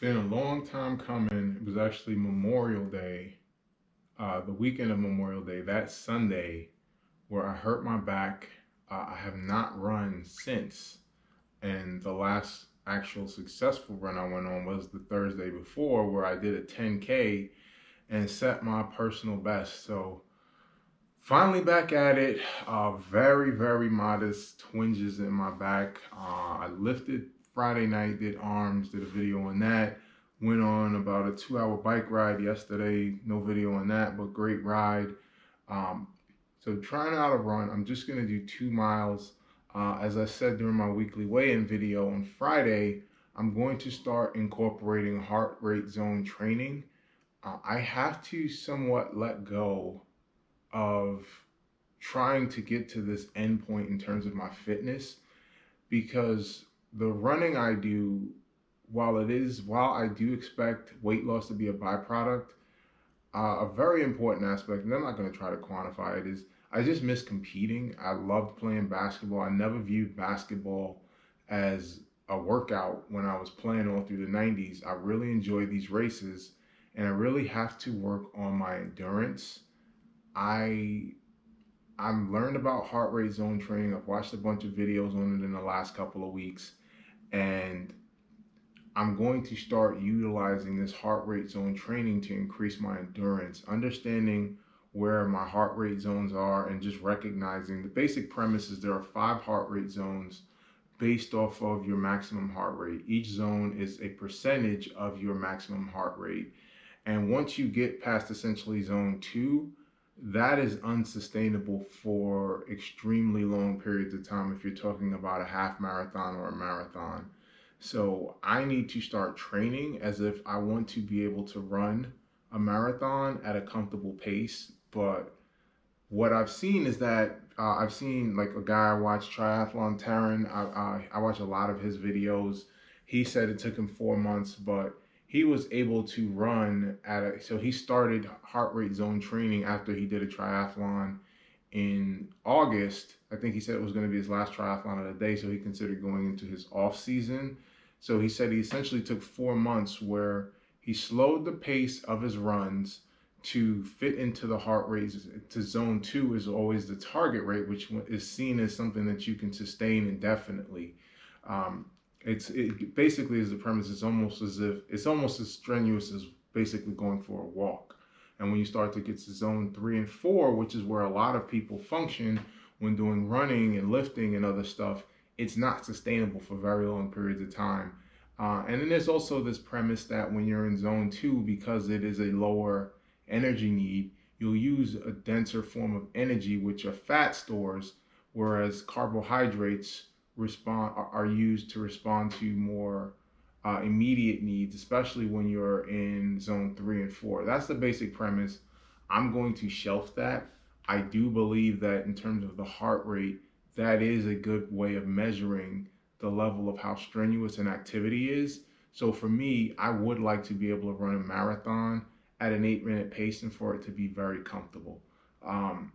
Been a long time coming. It was actually Memorial Day, the weekend of Memorial Day, that Sunday, where I hurt my back. I have not run since, and the last actual successful run I went on was the Thursday before, where I did a 10K and set my personal best. So finally back at it. Very, very modest twinges in my back. I lifted Friday night, did arms, did a video on that. Went on about a 2 hour bike ride yesterday. No video on that, but great ride. Um, so trying out a run. I'm just gonna do 2 miles. As I said during my weekly weigh-in video on Friday, I'm going to start incorporating heart rate zone training. I have to somewhat let go of trying to get to this end point in terms of my fitness, because the running I do, while I do expect weight loss to be a byproduct, a very important aspect, and I'm not going to try to quantify it, is I just miss competing. I loved playing basketball. I never viewed basketball as a workout when I was playing all through the 90s. I really enjoy these races, and I really have to work on my endurance. I I'm learned about heart rate zone training. I've watched a bunch of videos on it in the last couple of weeks, and I'm going to start utilizing this heart rate zone training to increase my endurance, understanding where my heart rate zones are, and just recognizing the basic premise is there are 5 heart rate zones based off of your maximum heart rate. Each zone is a percentage of your maximum heart rate. And once you get past essentially zone two, that is unsustainable for extremely long periods of time if you're talking about a half marathon or a marathon. So I need to start training as if I want to be able to run a marathon at a comfortable pace. But what I've seen is that I've seen like a guy I watch, Triathlon Terran. I watch a lot of his videos. He said it took him 4 months, but he was able to run so he started heart rate zone training after he did a triathlon in August. I think he said it was going to be his last triathlon of the day, so he considered going into his off season. So he said he essentially took 4 months where he slowed the pace of his runs to fit into the heart rate. To zone two is always the target rate, which is seen as something that you can sustain indefinitely. Um, it basically is the premise. It's almost as strenuous as basically going for a walk. And when you start to get to zone 3 and 4, which is where a lot of people function when doing running and lifting and other stuff, it's not sustainable for very long periods of time. And then there's also this premise that when you're in zone two, because it is a lower energy need, you'll use a denser form of energy, which are fat stores, whereas carbohydrates are used to respond to more immediate needs, especially when you're in zone 3 and 4. That's the basic premise. I'm going to shelf that. I do believe that in terms of the heart rate, that is a good way of measuring the level of how strenuous an activity is. So for me, I would like to be able to run a marathon at an 8 minute pace and for it to be very comfortable.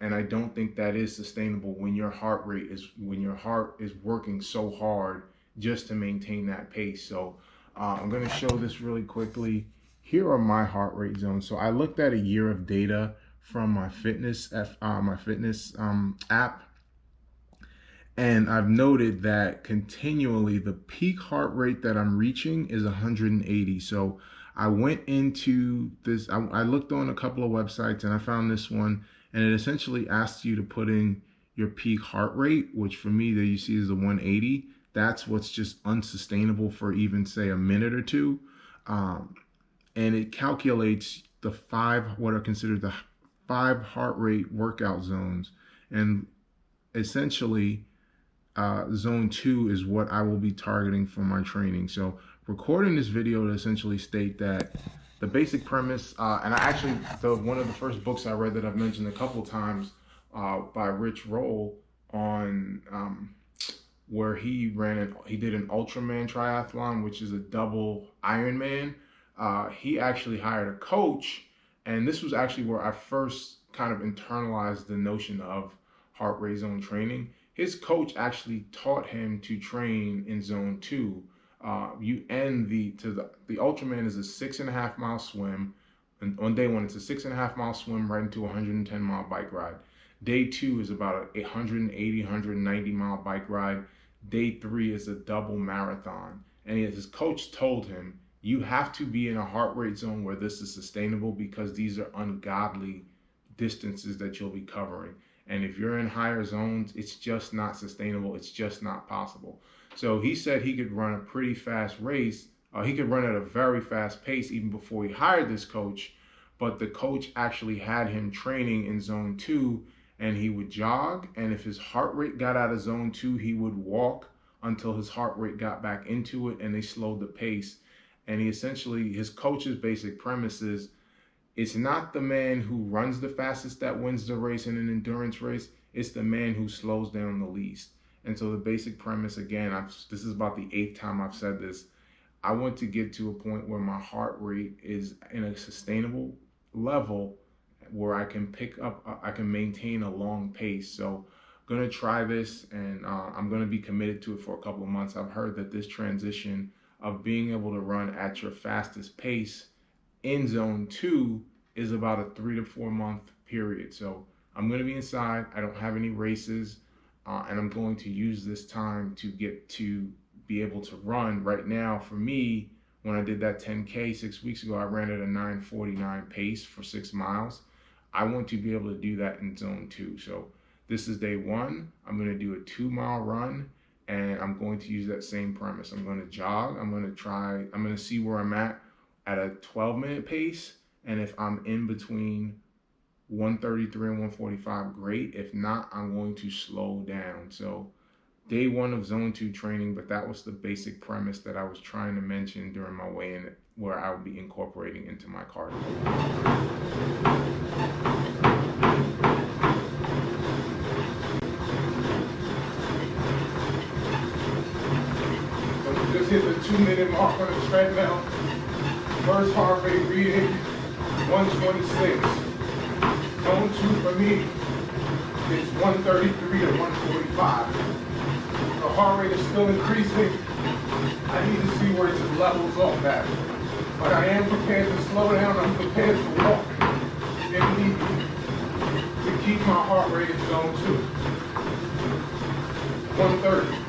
And I don't think that is sustainable when your heart is working so hard just to maintain that pace. So I'm going to show this really quickly. Here are my heart rate zones. So I looked at a year of data from my fitness app, and I've noted that continually the peak heart rate that I'm reaching is 180. So I went into this, I looked on a couple of websites and I found this one, and it essentially asks you to put in your peak heart rate, which for me, there you see is the 180. That's what's just unsustainable for even say a minute or two. Um, and it calculates what are considered the 5 heart rate workout zones. And essentially, zone two is what I will be targeting for my training. So recording this video to essentially state that the basic premise, and I actually, one of the first books I read that I've mentioned a couple times by Rich Roll on where he did an Ultraman triathlon, which is a double Ironman. He actually hired a coach, and this was actually where I first kind of internalized the notion of heart rate zone training. His coach actually taught him to train in zone two. You end the Ultraman is a 6.5 mile swim, and on day one it's a 6.5 mile swim right into a 110 mile bike ride. Day two is about a 180, 190 mile bike ride. Day three is a double marathon. And his coach told him, you have to be in a heart rate zone where this is sustainable because these are ungodly distances that you'll be covering. And if you're in higher zones, it's just not sustainable. It's just not possible. So he said he could run a pretty fast race. He could run at a very fast pace even before he hired this coach. But the coach actually had him training in zone two, and he would jog. And if his heart rate got out of zone two, he would walk until his heart rate got back into it, and they slowed the pace. And his coach's basic premise is, it's not the man who runs the fastest that wins the race in an endurance race. It's the man who slows down the least. And so the basic premise, again, this is about the 8th time I've said this. I want to get to a point where my heart rate is in a sustainable level where I can I can maintain a long pace. So I'm going to try this, and I'm going to be committed to it for a couple of months. I've heard that this transition of being able to run at your fastest pace in zone two is about a 3 to 4 month period. So I'm going to be inside. I don't have any races, and I'm going to use this time to get to be able to run. Right now, for me, when I did that 10K 6 weeks ago, I ran at a 9:49 pace for 6 miles. I want to be able to do that in zone two. So this is day one. I'm going to do a 2-mile run, and I'm going to use that same premise. I'm going to jog. I'm going to see where I'm at a 12-minute pace. And if I'm in between 133 and 145, great. If not, I'm going to slow down. So day one of zone two training, but that was the basic premise that I was trying to mention during my weigh-in, where I would be incorporating into my cardio. So just hit the 2-minute mark on the treadmill. First heart rate reading, 126. Zone two for me is 133 to 145. The heart rate is still increasing. I need to see where it just levels off at. But I am prepared to slow down. I'm prepared to walk if need be to keep my heart rate in zone two. 130.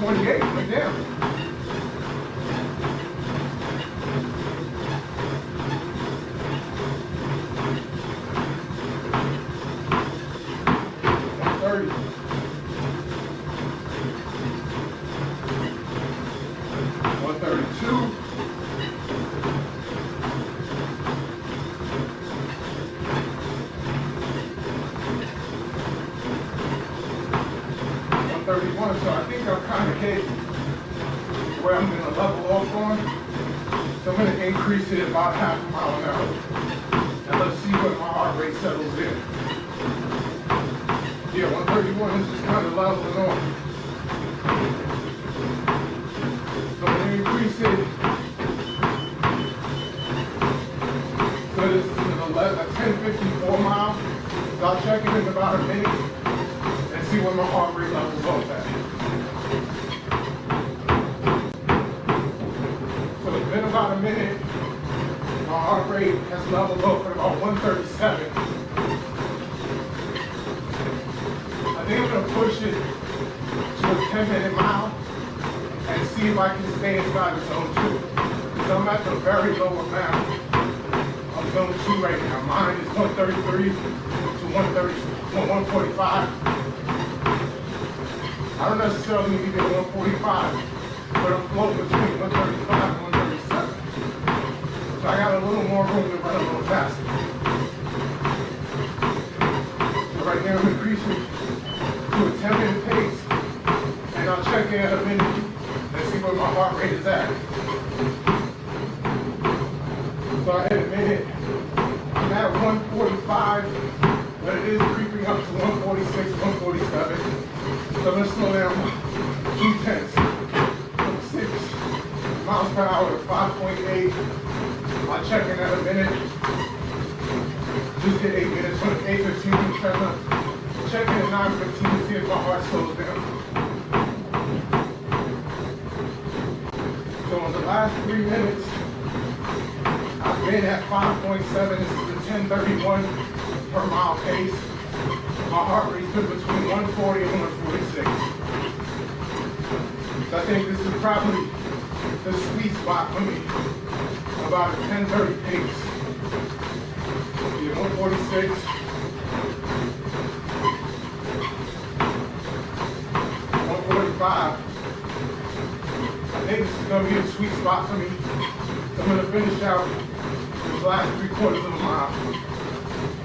Right down. 130. 132. 131. So I think I'm kind of hit where I'm going to level off on. So I'm going to increase it about 0.5 mile an hour. And let's see where my heart rate settles in. Yeah, 131 is just kind of leveling off. So I'm going to increase it. So this is a 10:54 mile. So I'll check it in about a minute and see where my heart rate levels off at. Been about a minute. My heart rate has leveled off at about 137. I think I'm going to push it to a 10-minute mile and see if I can stay inside of zone two. Because I'm at the very low amount of zone two right now. Mine is 133 to 145. I don't necessarily need to get 145, but I'm floating between 135 and 137. So I got a little more room to run a little faster. So right now I'm increasing to a 10-minute pace, and I'll check in at a minute and see where my heart rate is at. So I hit a minute. I'm at 145, but it is creeping up to 146, 147. So let's slow down 2 tenths, 6 miles per hour to 5.8. I'll check in at a minute. Just hit 8 minutes, 8:15, check in at 9:15 to see if my heart slows down. So in the last 3 minutes, I've been at 5.7. This is the 10:31 per mile pace. My heart rate's been between 140 and 146. So I think this is probably the sweet spot for me. About a 10:30 pace. Yeah, 146. 145. I think this is gonna be a sweet spot for me. So I'm gonna finish out this last 3/4 of a mile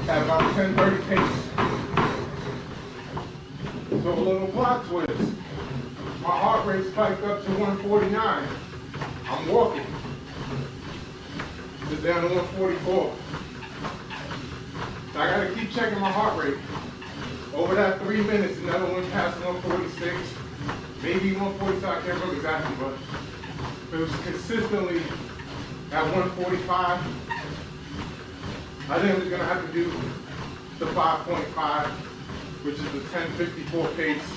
at about 10:30 pace. So a little plot twist. My heart rate spiked up to 149. I'm walking. It's down to 144. So I gotta keep checking my heart rate. Over that 3 minutes, another one past 146, maybe 145, I can't remember exactly, but it was consistently at 145. I think I'm just gonna have to do the 5.5, which is the 10:54 pace.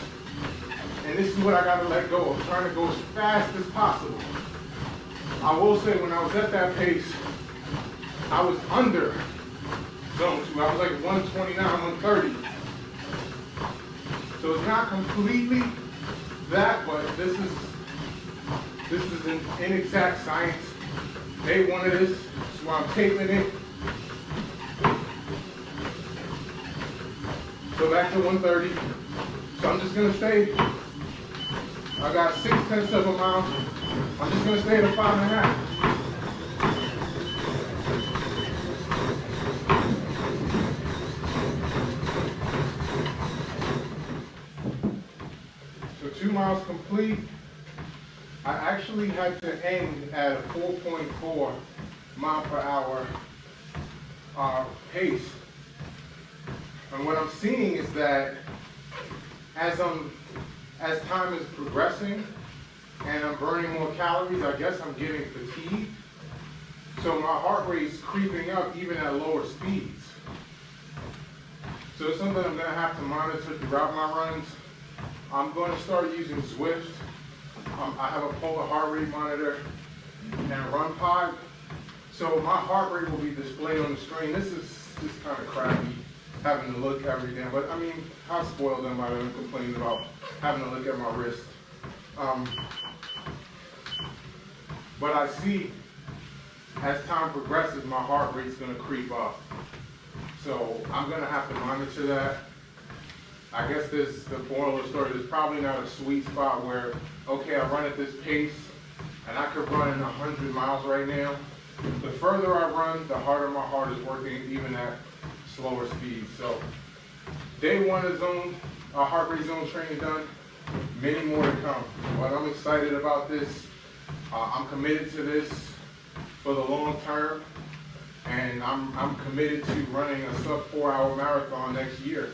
And this is what I gotta let go of, trying to go as fast as possible. I will say when I was at that pace, I was under zone 2. I was like 129, 130. So it's not completely that, but this is an inexact science. Day one of this, so I'm taping it. So back to 130. So I'm just gonna stay. I got 0.6 of a mile. I'm just gonna stay at a 5.5. So 2 miles complete. I actually had to end at a 4.4 mile per hour pace. And what I'm seeing is that as time is progressing and I'm burning more calories, I guess I'm getting fatigued. So my heart rate is creeping up even at lower speeds. So it's something I'm gonna have to monitor throughout my runs. I'm going to start using Zwift. I have a polar heart rate monitor and RunPod. So my heart rate will be displayed on the screen. This is just kind of crappy, having to look every day. But I mean, how spoiled am I to complain about having to look at my wrist? But I see as time progresses, my heart rate's gonna creep up. So I'm gonna have to monitor that. I guess this, the moral of the story, there's probably not a sweet spot where, okay, I run at this pace and I could run 100 miles right now. The further I run, the harder my heart is working, even at slower speeds. So day one of heart rate zone training done, many more to come. But I'm excited about this. I'm committed to this for the long term, and I'm committed to running a sub 4-hour marathon next year.